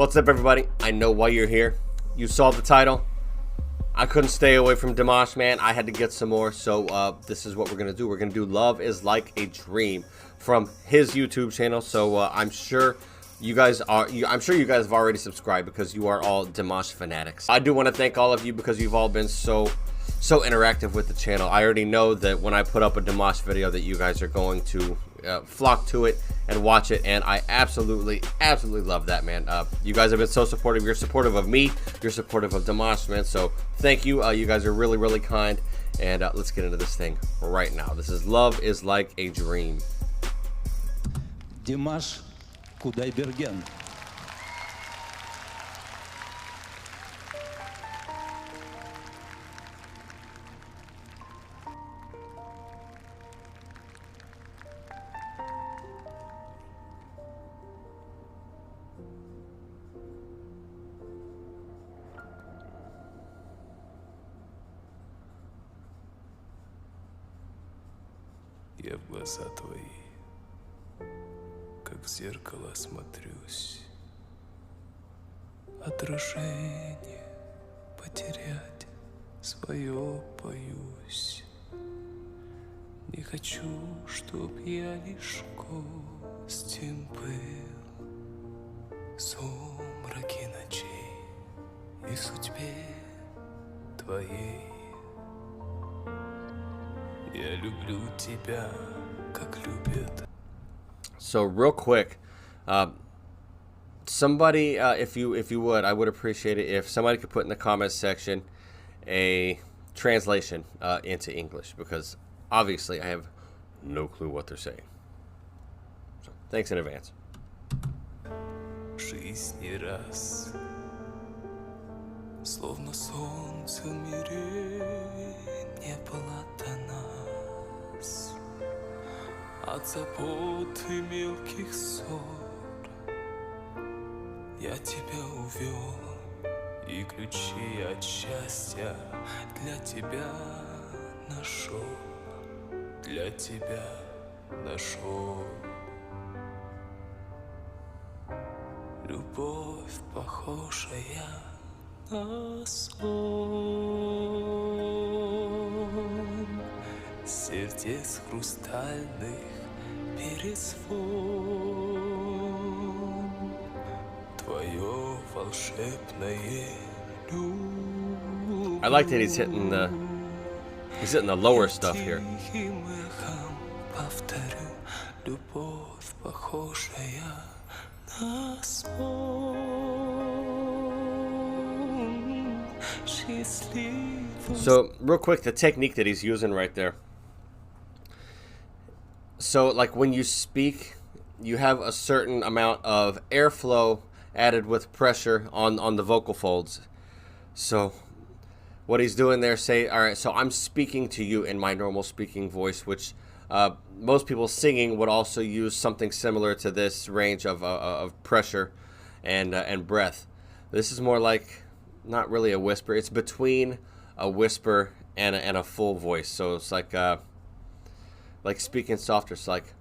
What's up, everybody? I know why you're here. You saw the title. I couldn't stay away from Dimash, man. I had to get some more, so this is what we're gonna do. We're gonna do "Love Is Like a Dream" from his YouTube channel. So I'm sure you guys have already subscribed because you are all Dimash fanatics. I do want to thank all of you because you've all been so interactive with the channel. I already know that when I put up a Dimash video that you guys are going to flock to it and watch it, and I absolutely love that, man. You guys have been so supportive. You're supportive of me, you're supportive of Dimash, man, so thank you. You guys are really kind, and let's get into this thing right now. This is "Love Is Like a Dream." Димаш Кудайберген. Я в глаза твои, как в зеркало смотрюсь. Отражение потерять свое боюсь. Не хочу, чтоб я лишь гостем был в сумраке ночей и судьбе твоей. Я люблю тебя, как любят. So real quick, somebody, if you would, I would appreciate it if somebody could put in the comments section a translation into English, because obviously I have no clue what they're saying. So thanks in advance. Жизнь не раз, словно солнце в мире не было до нас. От забот и мелких ссор я тебя увел, и ключи от счастья для тебя нашел, для тебя нашел. Любовь, похожая на сон, сердец хрустальных перезвон, твое волшебное любовь. I like that he's hitting the lower stuff here. Тихим эхом повторю, любовь, похожая на сон, счастливый. So real quick, the technique that he's using right there. So like when you speak, you have a certain amount of airflow added with pressure on the vocal folds. So what he's doing there, say, all right, so I'm speaking to you in my normal speaking voice, which most people singing would also use something similar to this range of pressure and breath. This is more like not really a whisper. It's between a whisper and a full voice. So it's like speaking softer. It's like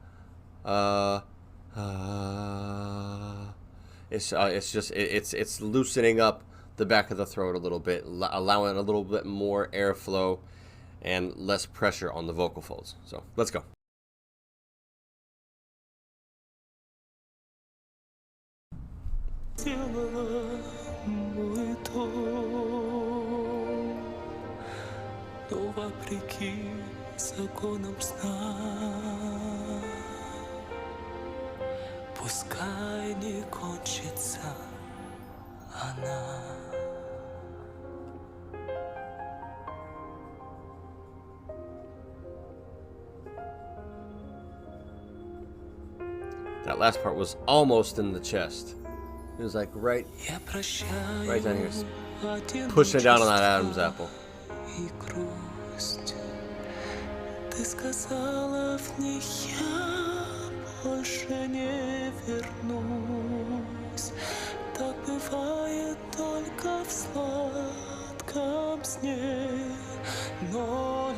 it's loosening up the back of the throat a little bit, allowing a little bit more airflow and less pressure on the vocal folds. So let's go. Мой дом, но вопреки законам сна, пускай не кончится она. That last part was almost in the chest. It was like right down here, pushing it down on that Adam's apple. И грусть. Ты сказала, в них я больше не вернусь. Так бывает только в сладком сне, но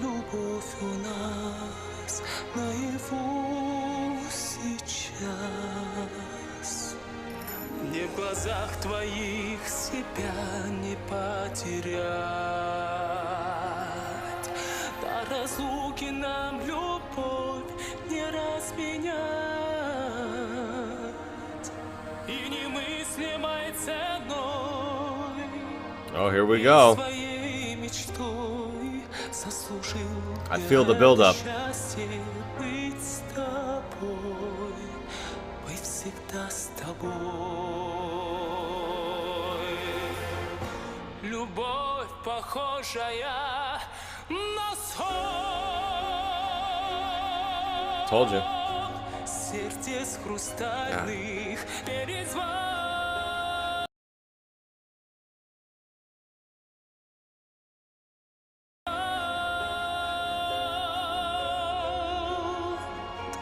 любовь у нас живу сейчас. Мне в глазах твоих себя не потерять. До разлуки нам любовь не разменять. И немыслимой ценой Oh, here we go. своей мечтой заслужил I feel the build-up. счастье быть с тобой, быть всегда с тобой. Любовь, похожая на сон. Told you. Сердец хрустальных перезвон.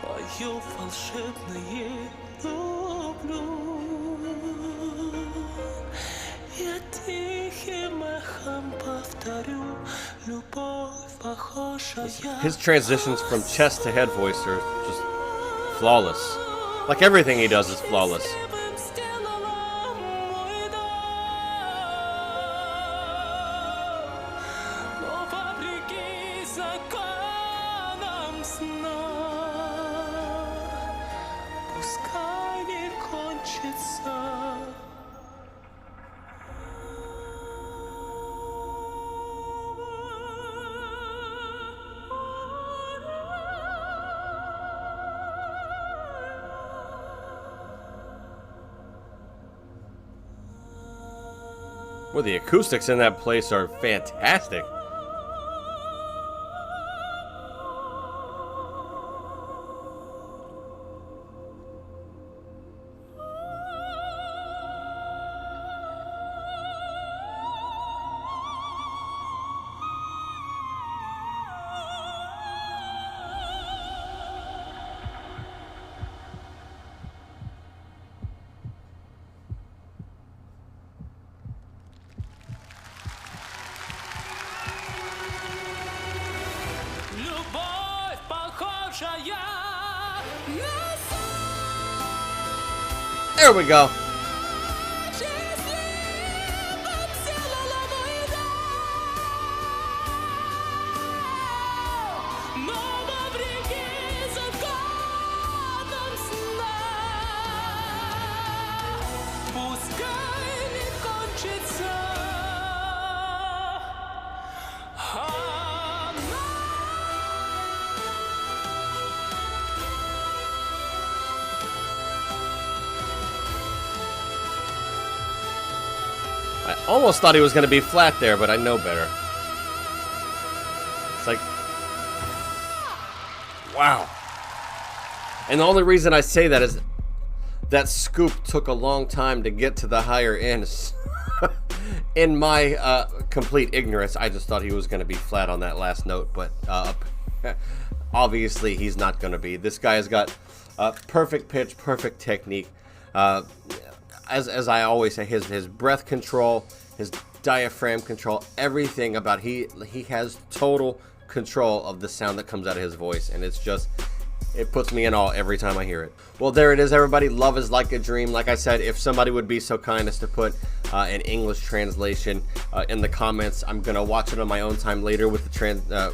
Твое волшебное люблю. Я тихим эхом повторю. Любовь похожая. His transitions from chest to head voice are just flawless. Like everything he does is flawless. Well, the acoustics in that place are fantastic. Любовь похожая на There we go. I almost thought he was going to be flat there, but I know better. It's like, wow. And the only reason I say that is that scoop took a long time to get to the higher ends. In my complete ignorance, I just thought he was going to be flat on that last note, but obviously he's not going to be. This guy has got perfect pitch, perfect technique. As I always say, his breath control, his diaphragm control, everything about he has total control of the sound that comes out of his voice, and it's just, it puts me in awe every time I hear it. Well, there it is, everybody. Love is Like a Dream. Like I said, if somebody would be so kind as to put an English translation in the comments, I'm gonna watch it on my own time later with the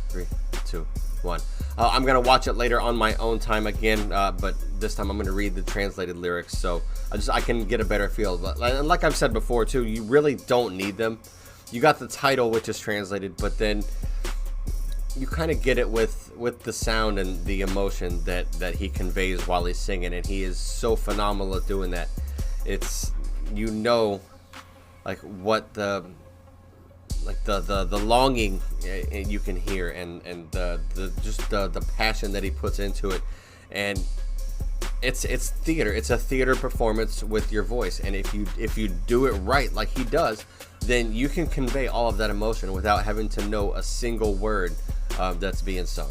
3, 2, 1. I'm gonna watch it later on my own time again, but this time I'm gonna read the translated lyrics, so I can get a better feel. But like I've said before too, you really don't need them. You got the title, which is translated, but then you kind of get it with the sound and the emotion that he conveys while he's singing, and he is so phenomenal at doing that. It's, you know, like what the longing you can hear, and the passion that he puts into it, and it's theater. It's a theater performance with your voice, and if you do it right like he does, then you can convey all of that emotion without having to know a single word that's being sung.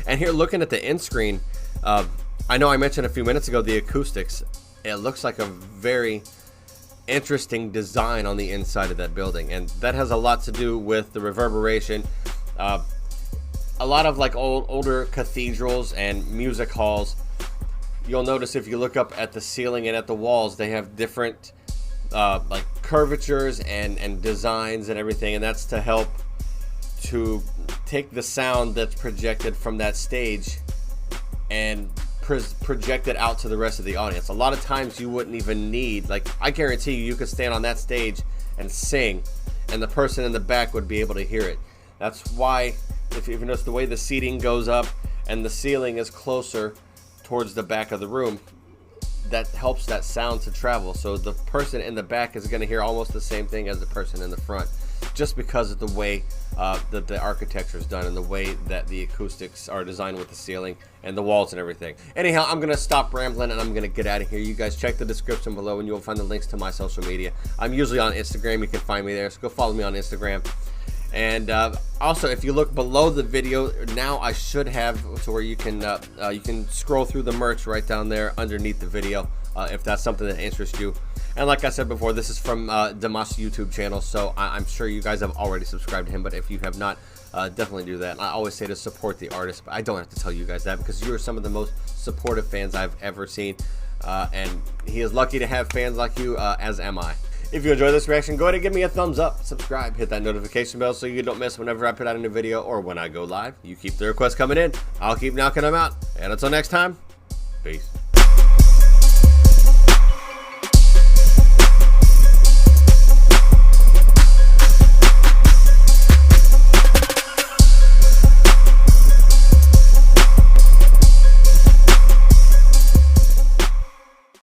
And here, looking at the end screen, I know I mentioned a few minutes ago the acoustics. It looks like a very interesting design on the inside of that building, and that has a lot to do with the reverberation. a lot of like older cathedrals and music halls, you'll notice if you look up at the ceiling and at the walls, they have different like curvatures and designs and everything, and that's to help to take the sound that's projected from that stage and project it out to the rest of the audience. A lot of times you wouldn't even need, like, I guarantee you could stand on that stage and sing and the person in the back would be able to hear it. That's why, if you notice the way the seating goes up and the ceiling is closer towards the back of the room, that helps that sound to travel. So the person in the back is going to hear almost the same thing as the person in the front, just because of the way that the architecture is done and the way that the acoustics are designed with the ceiling and the walls and everything. Anyhow, I'm going to stop rambling and I'm going to get out of here. You guys check the description below and you'll find the links to my social media. I'm usually on Instagram. You can find me there, so go follow me on Instagram. And also, if you look below the video now, I should have to where you can scroll through the merch right down there underneath the video, if that's something that interests you. And like I said before, this is from Damas' YouTube channel, so I'm sure you guys have already subscribed to him, but if you have not, definitely do that. And I always say to support the artist, but I don't have to tell you guys that because you are some of the most supportive fans I've ever seen, and he is lucky to have fans like you, as am I. If you enjoyed this reaction, go ahead and give me a thumbs up, subscribe, hit that notification bell so you don't miss whenever I put out a new video or when I go live. You keep the requests coming in, I'll keep knocking them out, and until next time, peace.